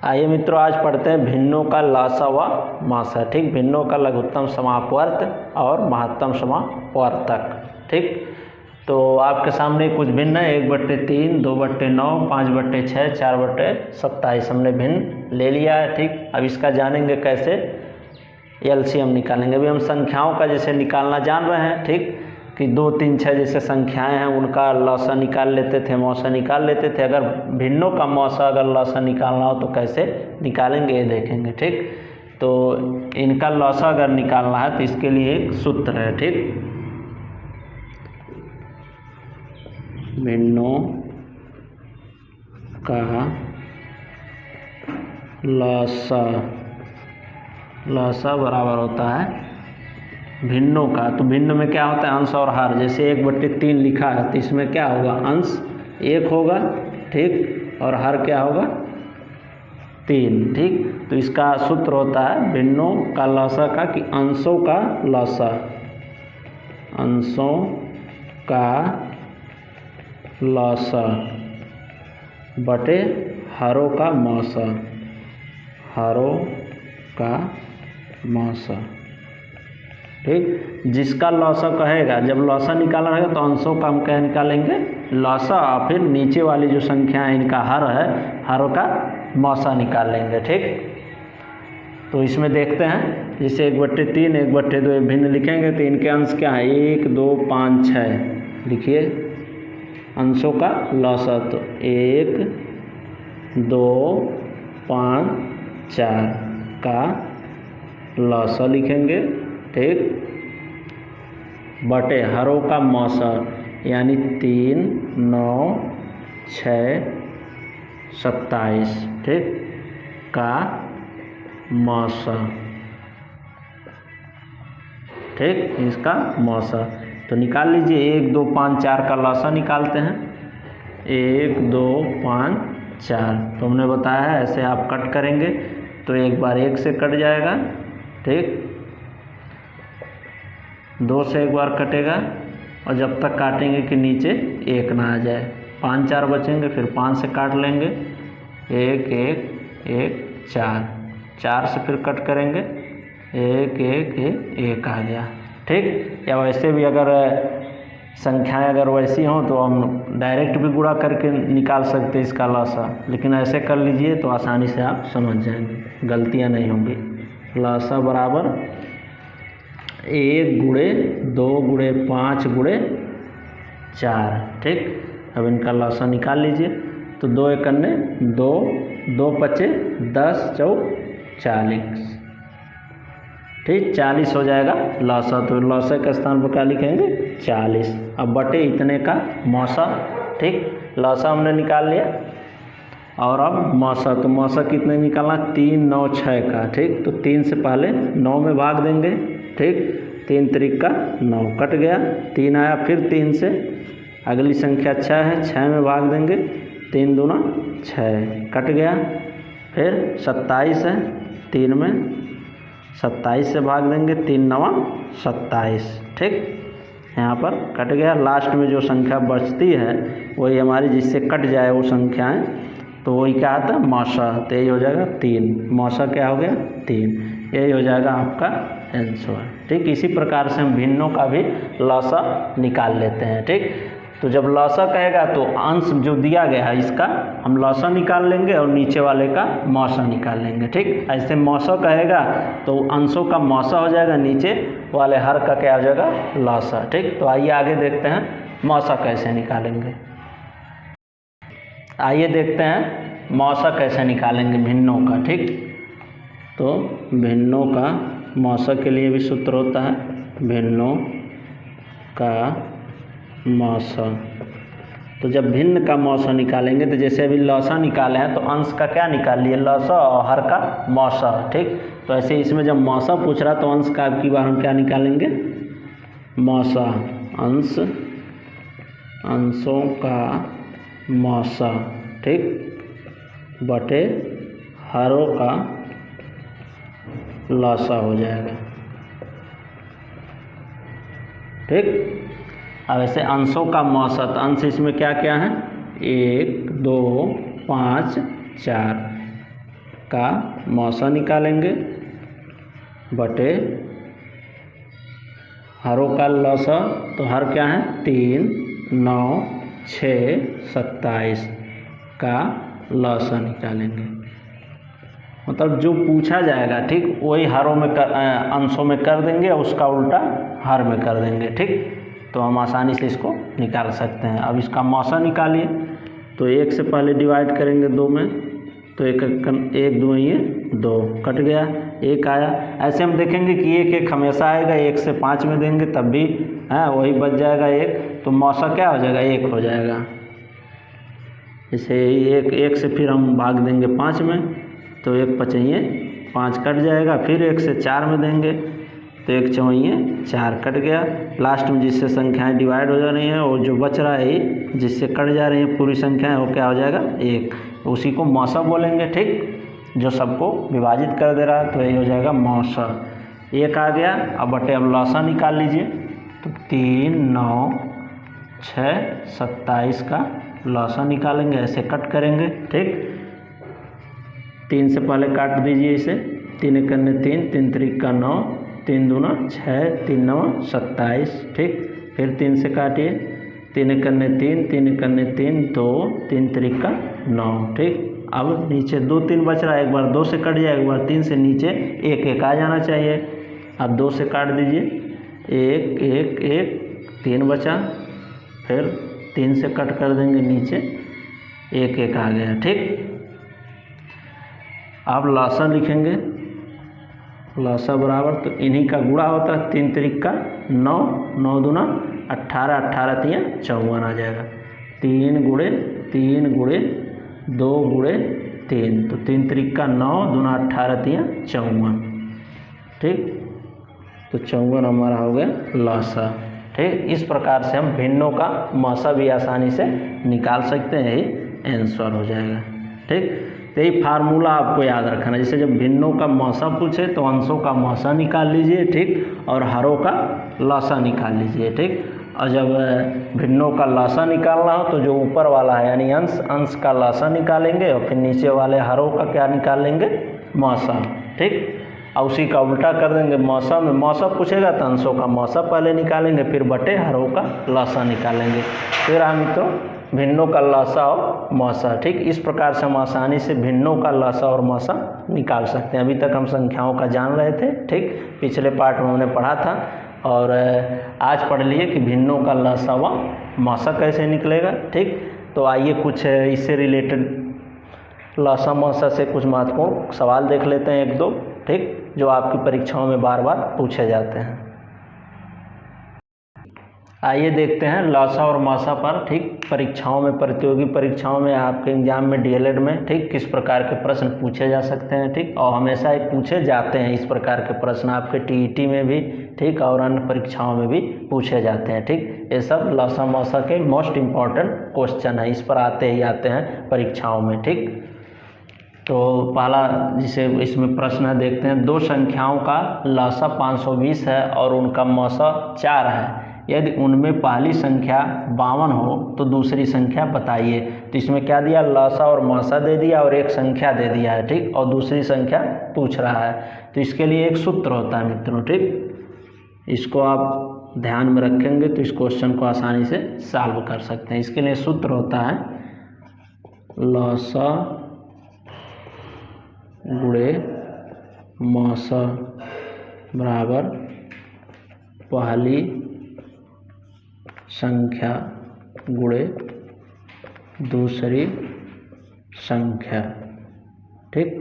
आइए मित्रों, आज पढ़ते हैं भिन्नों का लासा व मासा। ठीक, भिन्नों का लघुत्तम समापवर्त और महत्तम समापवर्तक। ठीक, तो आपके सामने कुछ भिन्न है। 1/3, 2/9, 5/6, 4/27 हमने भिन्न ले लिया है। ठीक, अब इसका जानेंगे कैसे एलसीएम निकालेंगे। अभी हम संख्याओं का जैसे निकालना जान रहे हैं। ठीक, कि 2, 3, 6 जैसे संख्याएं हैं उनका लौसा निकाल लेते थे, मौसा निकाल लेते थे। अगर भिन्नों का मौसा अगर लौसा निकालना हो तो कैसे निकालेंगे ये देखेंगे। ठीक, तो इनका लौसा अगर निकालना है तो इसके लिए एक सूत्र है। ठीक, भिन्नों का लौसा बराबर होता है भिन्नों का। तो भिन्न में क्या होता है, अंश और हर। जैसे 1/3 लिखा है तो इसमें क्या होगा, अंश 1 होगा। ठीक, और हर क्या होगा, 3। ठीक, तो इसका सूत्र होता है भिन्नों का लौसा का कि अंशों का लौसा, अंशों का लौसा बटे हरों का मौसा, हरों का मौसा। ठीक, जिसका लौसा कहेगा, जब लौसा निकालना रहेगा तो अंशों का हम क्या निकालेंगे, लौसा, और फिर नीचे वाली जो संख्या है इनका हर है, हरों का मौसा निकाल लेंगे। ठीक, तो इसमें देखते हैं जैसे 1/3, 1/2 भिन्न लिखेंगे तो इनके अंश क्या है, 1, 2, 5, 6। लिखिए अंशों का लौसा, तो 1, 2, 5, 4 का लौसा लिखेंगे। ठीक, बटे हरों का मौसा यानी 3, 9, 6, 27। ठीक, का मौसा। ठीक, इसका मौसा तो निकाल लीजिए। 1, 2, 5, 4 का लौसा निकालते हैं। 1, 2, 5, 4 तो हमने बताया है ऐसे आप कट करेंगे तो एक बार 1 से कट जाएगा। ठीक, 2 से एक बार कटेगा और जब तक काटेंगे कि नीचे 1 ना आ जाए। 5, 4 बचेंगे, फिर 5 से काट लेंगे। 1, 1, 1, 4, 4 से फिर कट करेंगे। 1, 1, 1, 1 आ गया। ठीक, या वैसे भी अगर संख्याएं अगर वैसी हों तो हम डायरेक्ट भी गुणा करके निकाल सकते हैं इसका लौसा, लेकिन ऐसे कर लीजिए तो आसानी से आप समझ जाएंगे, गलतियां नहीं होंगी। लौसा बराबर 1 गुणे 2 गुणे 5 गुणे 4। ठीक, अब इनका लौसा निकाल लीजिए। तो 2 एकन्ने 2, 2 पचे 10, 4, 40। ठीक, 40 हो जाएगा लौसा। तो लौसा के स्थान पर क्या लिखेंगे, 40। अब बटे इतने का मौसा। ठीक, लौसा हमने निकाल लिया और अब मौसा। तो मौसा कितने निकालना, 3, 9, 6 का। ठीक, तो 3 से पहले 9 में भाग देंगे। ठीक, 3 त्रिक का 9 कट गया, 3 आया, फिर 3 से अगली संख्या 6 है, 6 में भाग देंगे। 3 दूना 6 कट गया, फिर 27 है, 3 में 27 से भाग देंगे। 3 9 27। ठीक, यहाँ पर कट गया। लास्ट में जो संख्या बचती है वही हमारी, जिससे कट जाए वो संख्याएं, तो वही क्या आता है, मौसा। तो यही हो जाएगा 3। मौसा क्या हो गया, 3। यही हो जाएगा आपका आंसर। ठीक, इसी प्रकार से हम भिन्नों का भी लौसा निकाल लेते हैं। ठीक, तो जब लौसा कहेगा तो अंश जो दिया गया है इसका हम लौसा निकाल लेंगे और नीचे वाले का मौसा निकाल लेंगे। ठीक, ऐसे मौसा कहेगा तो अंशों का मौसा हो जाएगा, नीचे वाले हर का क्या हो जाएगा, लौसा। ठीक, तो आइए आगे देखते हैं मौसा कैसे निकालेंगे। आइए देखते हैं मौसा कैसे निकालेंगे भिन्नों का। ठीक, तो भिन्नों का मौसा के लिए भी सूत्र होता है भिन्नों का मौसा। तो जब भिन्न का मौसा निकालेंगे तो जैसे अभी लौसा निकाले हैं तो अंश का क्या निकाल लिए, लौसा, और हर का मौसा। ठीक, तो ऐसे इसमें जब मौसा पूछ रहा तो अंश का अब की बार हम क्या निकालेंगे, मौसा। अंश, अंशों का मौसा। ठीक, बटे हरों का लौसा हो जाएगा। ठीक, अब ऐसे अंशों का मौसा, तो अंश इसमें क्या क्या है, 1, 2, 5, 4। का मौसा निकालेंगे बटे हरों का लौसा, तो हर क्या है 3, 9, 6, 27 का लौसा निकालेंगे। मतलब जो पूछा जाएगा ठीक वही हरों में अंशों में कर देंगे और उसका उल्टा हर में कर देंगे ठीक। तो हम आसानी से इसको निकाल सकते हैं। अब इसका मौसा निकालिए, तो 1 से पहले डिवाइड करेंगे 2 में, तो 1 2 ये 2 कट गया, 1 आया। ऐसे हम देखेंगे कि 1 हमेशा आएगा, 1 से 5 में देंगे तब भी वही बच जाएगा 1, तो मौसा क्या हो जाएगा 1 हो जाएगा। जैसे 1 से फिर हम भाग देंगे 5 में, तो 1 पचैये 5 कट जाएगा, फिर 1 से 4 में देंगे तो 1 चौइये 4 कट गया। लास्ट में जिससे संख्याएं डिवाइड हो जा रही हैं और जो बच रहा है जिससे कट जा रही हैं पूरी संख्याएं, वो क्या हो जाएगा 1, उसी को मौसा बोलेंगे ठीक। जो सबको विभाजित कर दे रहा है तो यही हो जाएगा मौसा। 1 आ गया। अब बटे अब लौसा निकाल लीजिए, तो 3, 9, 6, 27 का लौसा निकालेंगे। ऐसे कट करेंगे ठीक। 3 से पहले काट दीजिए इसे, 3 1 3, 3 3 का 9, 3 2 6, 3 9 27 ठीक। फिर 3 से काटिए, 3 1 3, 3 1 3, 2, 3 3 का 9 ठीक। अब नीचे 2 3 बच रहा है, एक बार 2 से कट जाए, एक बार 3 से नीचे 1 1 आ जाना चाहिए। अब 2 से काट दीजिए, 1 1 1 3 बचा, फिर 3 से कट कर देंगे नीचे 1 1 आ गया ठीक। अब लौसा लिखेंगे, लौसा बराबर तो इन्हीं का गुणा होता है, 3 3 का 9, 9 दूना 18, 18 3 54 आ जाएगा। 3 गुणे 3 गुणे 2 गुणे 3, तो 3 3 का 9 दूना 18 3 54 ठीक। तो 54 हमारा हो गया लौसा ठीक। इस प्रकार से हम भिन्नों का मौसा भी आसानी से निकाल सकते हैं, यही आंसर हो जाएगा ठीक। तो यही फार्मूला आपको याद रखना, जैसे जब भिन्नों का मौसा पूछे तो अंशों का मौसा निकाल लीजिए ठीक, और हरों का लौसा निकाल लीजिए ठीक। और जब भिन्नों का लौसा निकालना हो तो जो ऊपर वाला है यानी अंश का लौसा निकालेंगे, और फिर नीचे वाले हरों का क्या निकाल लेंगे मौसा ठीक। और उसी का उल्टा कर देंगे, मौसा में मौसा पूछेगा तो अंशों का मौसा पहले निकालेंगे, फिर बटे हरों का लौसा निकालेंगे। फिर हम मित्रों भिन्नों का लौसा और मौसा ठीक। इस प्रकार से हम आसानी से भिन्नों का लौसा और मौसा निकाल सकते हैं। अभी तक हम संख्याओं का जान रहे थे ठीक, पिछले पार्ट में हमने पढ़ा था, और आज पढ़ लिए कि भिन्नों का लौसा व मौसा कैसे निकलेगा ठीक। तो आइए कुछ इससे रिलेटेड लौसा मौसा से कुछ महत्वपूर्ण सवाल देख लेते हैं 1 2 ठीक, जो आपकी परीक्षाओं में बार बार पूछे जाते हैं। आइए देखते हैं लौसा और मौसा पर ठीक परीक्षाओं में, प्रतियोगी परीक्षाओं में, आपके एग्जाम में डीएलएड में ठीक किस प्रकार के प्रश्न पूछे जा सकते हैं ठीक। और हमेशा ही पूछे जाते हैं इस प्रकार के प्रश्न, आपके टीईटी में भी ठीक और अन्य परीक्षाओं में भी पूछे जाते हैं ठीक। ये सब लौसा मौसा के मोस्ट इम्पॉर्टेंट क्वेश्चन है, इस पर आते ही आते हैं परीक्षाओं में ठीक। तो पहला जिसे इसमें प्रश्न है देखते हैं, 2 संख्याओं का लौसा 520 है और उनका मौसा 4 है। यदि उनमें पहली संख्या 52 हो तो दूसरी संख्या बताइए। तो इसमें क्या दिया, लौसा और मौसा दे दिया और एक संख्या दे दिया है ठीक, और दूसरी संख्या पूछ रहा है। तो इसके लिए एक सूत्र होता है मित्रों ठीक, इसको आप ध्यान में रखेंगे तो इस क्वेश्चन को आसानी से सॉल्व कर सकते हैं। इसके लिए सूत्र होता है लौसा गुणे मौसा बराबर पहली संख्या गुणे दूसरी संख्या ठीक।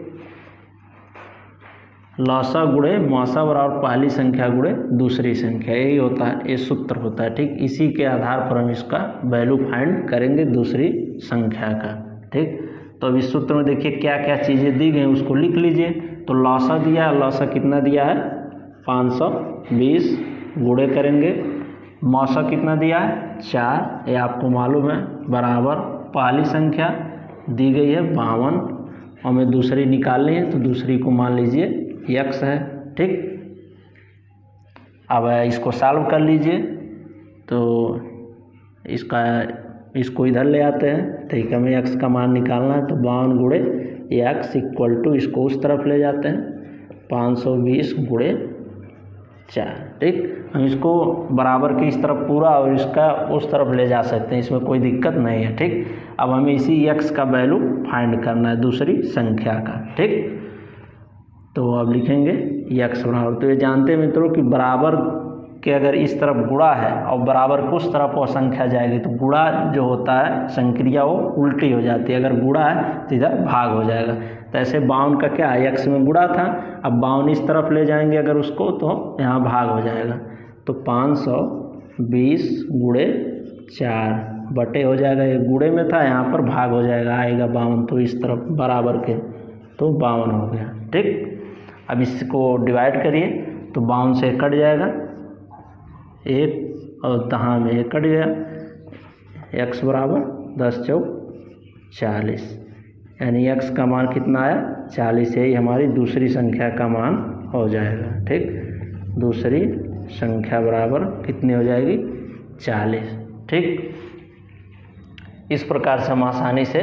लौसा गुणे मौसा बराबर पहली संख्या गुणे दूसरी संख्या, यही होता है, ये सूत्र होता है ठीक। इसी के आधार पर हम इसका वैल्यू फाइंड करेंगे दूसरी संख्या का ठीक। तो अब इस सूत्र में देखिए क्या क्या चीज़ें दी गई उसको लिख लीजिए। तो लौसा दिया, लौसा कितना दिया है 520, गुणे करेंगे। मौसा कितना दिया है 4, ये आपको मालूम है, बराबर पहली संख्या दी गई है 52, हमें दूसरी निकालनी है तो दूसरी को मान लीजिए x है ठीक। अब इसको सॉल्व कर लीजिए, तो इसको इधर ले आते हैं, तो हमें x का मान निकालना है। तो 52 गुणे x इक्वल टू, इसको उस तरफ ले जाते हैं 520 गुणे 4, ठीक। हम इसको बराबर के इस तरफ पूरा और इसका उस तरफ ले जा सकते हैं, इसमें कोई दिक्कत नहीं है, ठीक। अब हमें इसी x का वैल्यू फाइंड करना है दूसरी संख्या का, ठीक। तो अब लिखेंगे x बराबर, तो ये जानते हैं मित्रों कि बराबर के अगर इस तरफ गुणा है और बराबर को उस तरफ वो संख्या जाएगी तो गुणा जो होता है संक्रिया वो उल्टी हो जाती है, अगर गुणा है तो इधर भाग हो जाएगा। तो ऐसे 52 का क्या है, x में गुणा था, अब 52 इस तरफ ले जाएंगे अगर उसको तो यहाँ भाग हो जाएगा। तो 520 गुणे 4 बटे हो जाएगा, ये गुणे में था यहाँ पर भाग हो जाएगा, आएगा 52, तो इस तरफ बराबर के तो 52 हो गया, ठीक। अब इसको डिवाइड करिए तो 52 से कट जाएगा, 1 और दहा में 1 कट गया, x बराबर 10 चौक 40, यानी x का मान कितना आया 40, यही हमारी दूसरी संख्या का मान हो जाएगा, ठीक। दूसरी संख्या बराबर कितनी हो जाएगी 40, ठीक। इस प्रकार से हम आसानी से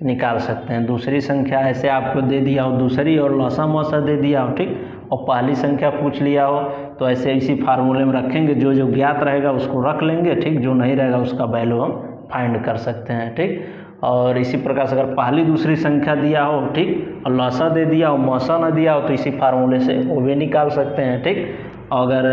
निकाल सकते हैं। दूसरी संख्या ऐसे आपको दे दिया हो दूसरी और लौसा मौसा दे दिया हो, ठीक, और पहली संख्या पूछ लिया हो तो ऐसे इसी फार्मूले में रखेंगे, जो जो ज्ञात रहेगा उसको रख लेंगे, ठीक, जो नहीं रहेगा उसका वैल्यू हम फाइंड कर सकते हैं, ठीक। और इसी प्रकार से अगर पहली दूसरी संख्या दिया हो, ठीक, और लौसा दे दिया हो मौसा ना दिया हो तो इसी फार्मूले से वो भी निकाल सकते हैं, ठीक। अगर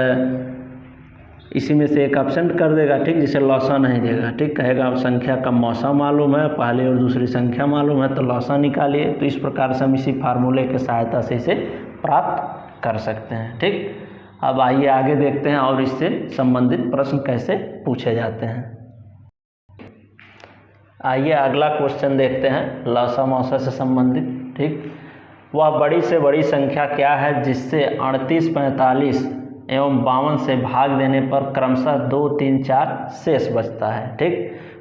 इसी में से एक ऑप्शन कर देगा, ठीक, जिसे लौसा नहीं देगा, ठीक, कहेगा संख्या का मौसा मालूम है, पहली और दूसरी संख्या मालूम है तो लौसा निकालिए। तो इस प्रकार से हम इसी फार्मूले के सहायता से इसे प्राप्त कर सकते हैं, ठीक। अब आइए आगे देखते हैं और इससे संबंधित प्रश्न कैसे पूछे जाते हैं। आइए अगला क्वेश्चन देखते हैं लौसा मौसा से संबंधित, ठीक। वह बड़ी से बड़ी संख्या क्या है जिससे 38, 45 एवं 52 से भाग देने पर क्रमशः 2, 3, 4 शेष बचता है, ठीक।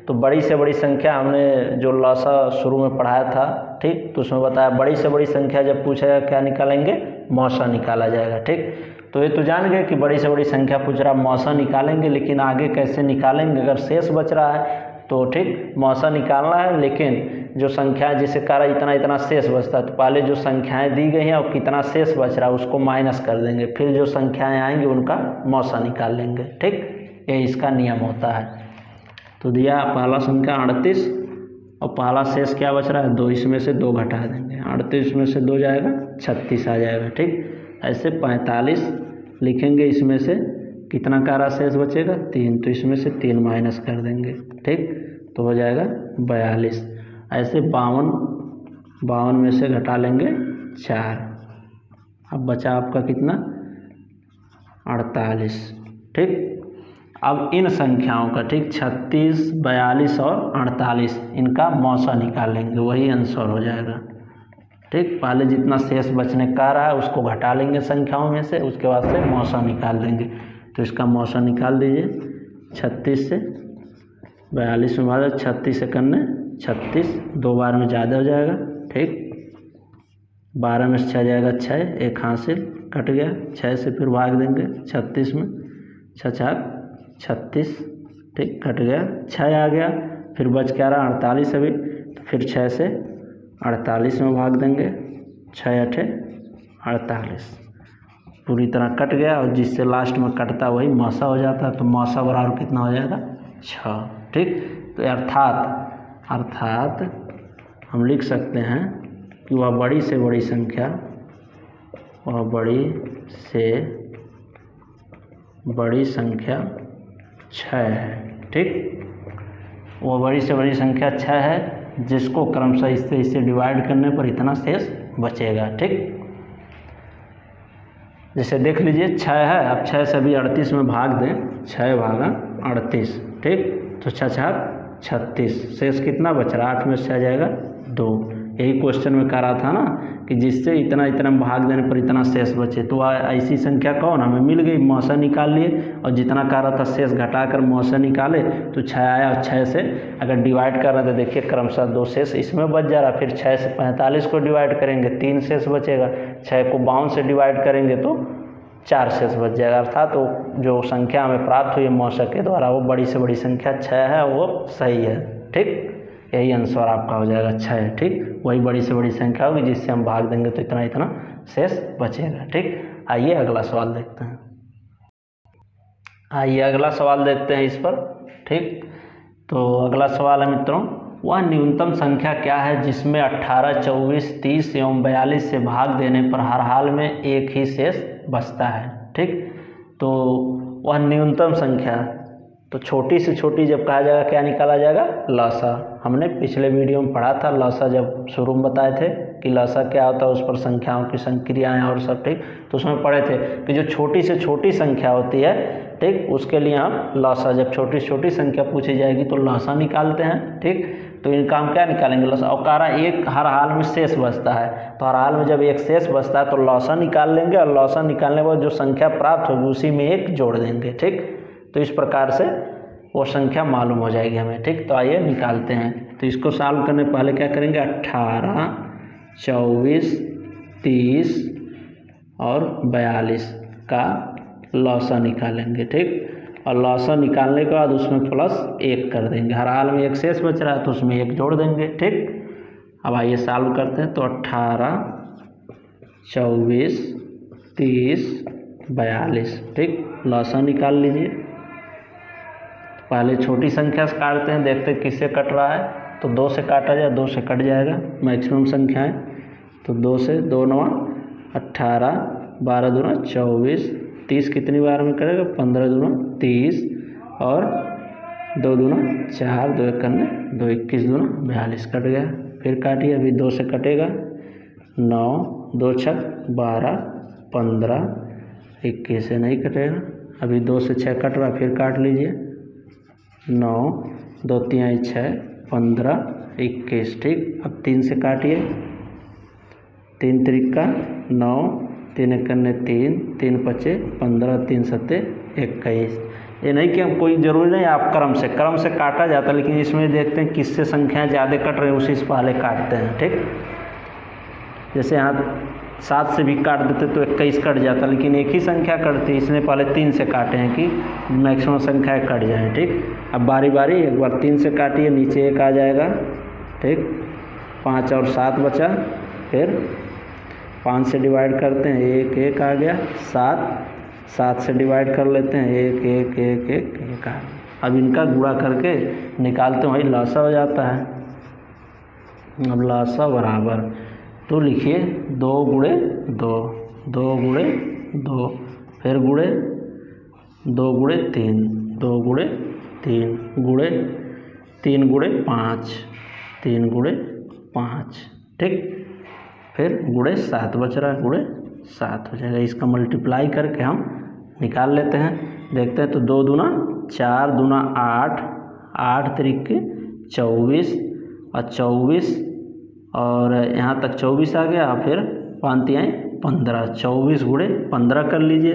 तो बड़ी से बड़ी संख्या हमने जो लौसा शुरू में पढ़ाया था, ठीक, तो उसमें बताया बड़ी से बड़ी संख्या जब पूछेगा क्या निकालेंगे, मौसा निकाला जाएगा, ठीक। तो ये तो जान गए कि बड़ी से बड़ी संख्या पूछ रहा मौसा निकालेंगे, लेकिन आगे कैसे निकालेंगे, अगर शेष बच रहा है तो ठीक मौसा निकालना है, लेकिन जो संख्या जिसे कह रहा इतना इतना शेष बचता है तो पहले जो संख्याएं दी गई हैं और कितना शेष बच रहा है उसको माइनस कर देंगे, फिर जो संख्याएं आएंगी उनका मौसा निकाल लेंगे, ठीक। ये इसका नियम होता है। तो दिया पहला संख्या 38 और पहला शेष क्या बच रहा है 2, इसमें से 2 घटा देंगे, 38 में से 2 जाएगा 36 आ जाएगा, ठीक। ऐसे 45 लिखेंगे, इसमें से कितना कारा शेष बचेगा 3, तो इसमें से 3 माइनस कर देंगे, ठीक, तो हो जाएगा 42। ऐसे 52 में से घटा लेंगे 4, अब बचा आपका कितना 48, ठीक। अब इन संख्याओं का, ठीक, 36, 42 और 48 इनका मौसा निकाल लेंगे, वही आंसर हो जाएगा, ठीक। पहले जितना शेष बचने का रहा है उसको घटा लेंगे संख्याओं में से, उसके बाद से मौसा निकाल लेंगे। तो इसका मौसा निकाल दीजिए, 36 से 42 में भागा, 36 से करने 36, 2 बार में ज़्यादा हो जाएगा, ठीक। 12 में से 6 जाएगा 6, 1 हासिल कट गया, 6 से फिर भाग देंगे 36 में, 6 36, ठीक, कट गया, 6 आ गया, फिर बच क्या रहा 48 अभी, तो फिर 6 से 48 में भाग देंगे, 6 8 48, पूरी तरह कट गया, और जिससे लास्ट में कटता वही मौसा हो जाता है, तो मौसा बराबर कितना हो जाएगा 6, ठीक। तो अर्थात हम लिख सकते हैं कि वह बड़ी से बड़ी संख्या, वह बड़ी से बड़ी संख्या 6 है, ठीक। वह बड़ी से बड़ी संख्या 6 है जिसको क्रमशः इससे डिवाइड करने पर इतना शेष बचेगा, ठीक। जैसे देख लीजिए 6 है, अब 6 से अभी 38 में भाग दें, 6 भागा 38, ठीक, तो 6 36, शेष कितना बच रहा 8 में से आ जाएगा 2। यही क्वेश्चन में कह रहा था ना कि जिससे इतना इतना भाग देने पर इतना शेष बचे, तो ऐसी संख्या कौन हमें मिल गई, मौसा निकाल लिए, और जितना कह रहा था शेष घटाकर मौसा निकाले तो 6 आया, और 6 से अगर डिवाइड कर रहे थे देखिए क्रमशः 2 शेष इसमें बच जा रहा, फिर 6 से 45 को डिवाइड करेंगे 3 शेष बचेगा, 6 को 52 से डिवाइड करेंगे तो 4 शेष बच जाएगा। अर्थात तो जो संख्या हमें प्राप्त हुई है मौसा के द्वारा वो बड़ी से बड़ी संख्या 6 है, वो सही है, ठीक। यही आंसर आपका हो जाएगा 6। ठीक, वही बड़ी से बड़ी संख्या होगी जिससे हम भाग देंगे तो इतना इतना शेष बचेगा। ठीक, आइए अगला सवाल देखते हैं। आइए अगला सवाल देखते हैं इस पर। ठीक, तो अगला सवाल है मित्रों, वह न्यूनतम संख्या क्या है जिसमें 18, 24, 30 एवं 42 से भाग देने पर हर हाल में एक ही शेष बचता है। ठीक, तो वह न्यूनतम संख्या, तो छोटी से छोटी जब कहा जाएगा क्या निकाला जाएगा? लसा। हमने पिछले वीडियो में पढ़ा था लसा, जब शुरू में बताए थे कि लसा क्या होता है, उस पर संख्याओं की संक्रियाएँ और सब। ठीक, तो उसमें पढ़े थे कि जो छोटी से छोटी संख्या होती है, ठीक, उसके लिए हम लसा, जब छोटी से छोटी संख्या पूछी जाएगी तो लसा निकालते हैं। ठीक, तो इनका हम क्या निकालेंगे? लसा। और कह रहा है एक हर हाल में शेष बचता है, तो हर हाल में जब एक शेष बचता है तो लसा निकाल लेंगे, और लसा निकालने के बाद जो संख्या प्राप्त होगी उसी में एक जोड़ देंगे। ठीक, तो इस प्रकार से वो संख्या मालूम हो जाएगी हमें। ठीक, तो आइए निकालते हैं। तो इसको सॉल्व करने पहले क्या करेंगे? 18, 24, 30 और 42 का लौसा निकालेंगे। ठीक, और लौसा निकालने के बाद उसमें +1 कर देंगे। हर हाल में एक शेष बच रहा है तो उसमें 1 जोड़ देंगे। ठीक, अब आइए सॉल्व करते हैं। तो 18, 24, 30, 42। ठीक, लौसा निकाल लीजिए। पहले छोटी संख्या से काटते हैं, देखते हैं किससे कट रहा है। तो 2 से काटा जाए, 2 से कट जाएगा मैक्सिमम संख्या है। तो 2 से 2 9 18, 12 दूना 24, 30 कितनी बार में करेगा? 15 दूना 30 और 2 दूना 4, 2 1 2 21 दूना 42 कट गया। फिर काटिए, अभी 2 से कटेगा 9, 2 6 12, 15, 21 से नहीं कटेगा। अभी 2 से 6 कट रहा, फिर काट लीजिए। 9, 2 3 6, 15, 21। ठीक, अब 3 से काटिए। 3 त्रिका 9, 3 1 3, 3 5 15, 3 7 21। ये नहीं कि हम कोई ज़रूरी नहीं आप क्रम से काटा जाता है, लेकिन इसमें देखते हैं किससे संख्याएं ज़्यादा कट रही हैं उसी से पहले काटते हैं। ठीक, जैसे यहाँ 7 से भी काट देते तो 21 कट जाता, लेकिन एक ही संख्या कटती है, इसने पहले 3 से काटे हैं कि मैक्सिमम संख्याएं कट जाएं। ठीक, अब बारी बारी, एक बार 3 से काटिए, नीचे 1 आ जाएगा। ठीक, 5 और 7 बचा। फिर 5 से डिवाइड करते हैं, 1 1 आ गया। 7 से डिवाइड कर लेते हैं, 1 1 1 1 1 आ। अब इनका गुणा करके निकालते हैं, वही लौसा हो जाता है। अब लौसा बराबर, तो लिखिए 2 गुणे 2, 2 गुणे 2, फिर गुणे 2 गुणे 3, 2 गुणे 3, गुणे 3 गुणे 5, 3 गुणे 5। ठीक, फिर गुणे 7 बच रहा है, गुणे 7 हो जाएगा। इसका मल्टीप्लाई करके हम निकाल लेते हैं, देखते हैं। तो 2 दूना 4, दूना 8, 8 त्रिके 24 और 24 और यहाँ तक 24 आ गया। फिर 5 तिहाई 15, 24 गुणे 15 कर लीजिए,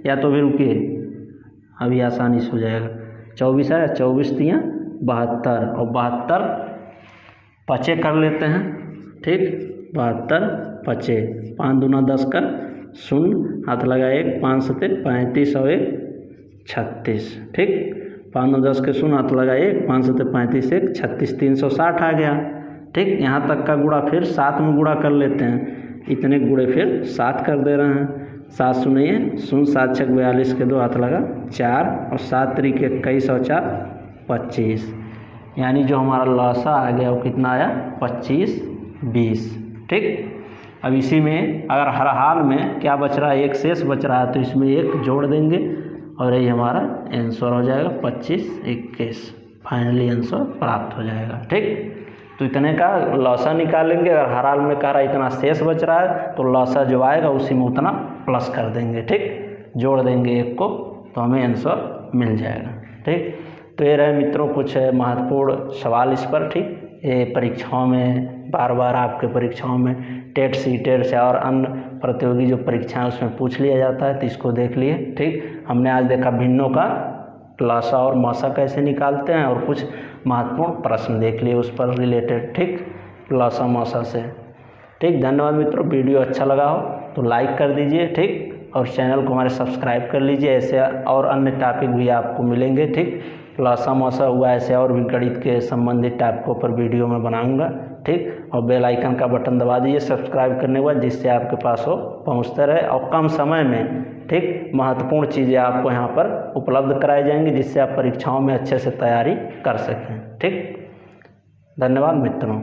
या तो फिर रुकिए अभी आसानी से हो जाएगा। 24 आया, 24 तिया 72 और 72 पचे कर लेते हैं। ठीक, 72 पचे, 5 दूना 10 का 0, हाथ लगा 1, 5 7 35 और 1 36। ठीक, 5 9 10 के 0, हाथ लगा 1, 5 7 35 1 36, 360 आ गया। ठीक, यहाँ तक का गुणा फिर 7 में गुणा कर लेते हैं, इतने गुणे फिर 7 कर दे रहे हैं। 7 सुनिए 0, 7 6 42 के 2, हाथ लगा 4 और 7 3 के 21 और 4 25। यानी जो हमारा लौसा आ गया वो कितना आया? 25 20। ठीक, अब इसी में अगर हर हाल में क्या बच रहा है? एक शेष बच रहा है, तो इसमें 1 जोड़ देंगे और यही हमारा आंसर हो जाएगा 25 21। फाइनली आंसर प्राप्त हो जाएगा। ठीक, तो इतने का लौसा निकालेंगे। अगर हर हाल में कह रहा है इतना शेष बच रहा है तो लौसा जो आएगा उसी में उतना प्लस कर देंगे। ठीक, जोड़ देंगे 1 को तो हमें आंसर मिल जाएगा। ठीक, तो ये रहे मित्रों कुछ महत्वपूर्ण सवाल इस पर। ठीक, ये परीक्षाओं में बार बार आपके परीक्षाओं में टेट सीटेट से और अन्य प्रतियोगी जो परीक्षाएं उसमें पूछ लिया जाता है, तो इसको देख लिए। ठीक, हमने आज देखा भिन्नों का लौसा और मौसा कैसे निकालते हैं और कुछ महत्वपूर्ण प्रश्न देख लिए उस पर रिलेटेड। ठीक, लौसा मौसा से। ठीक, धन्यवाद मित्रों। वीडियो अच्छा लगा हो तो लाइक कर दीजिए। ठीक, और चैनल को हमारे सब्सक्राइब कर लीजिए, ऐसे और अन्य टॉपिक भी आपको मिलेंगे। ठीक, लसा मसा हुआ ऐसे और भी गणित के संबंधित टॉपिकों पर वीडियो में बनाऊंगा, ठीक। और बेल आइकन का बटन दबा दीजिए सब्सक्राइब करने के बाद, जिससे आपके पास वो पहुंचते रहे और कम समय में, ठीक, महत्वपूर्ण चीज़ें आपको यहाँ पर उपलब्ध कराई जाएंगी, जिससे आप परीक्षाओं में अच्छे से तैयारी कर सकें, ठीक। धन्यवाद मित्रों।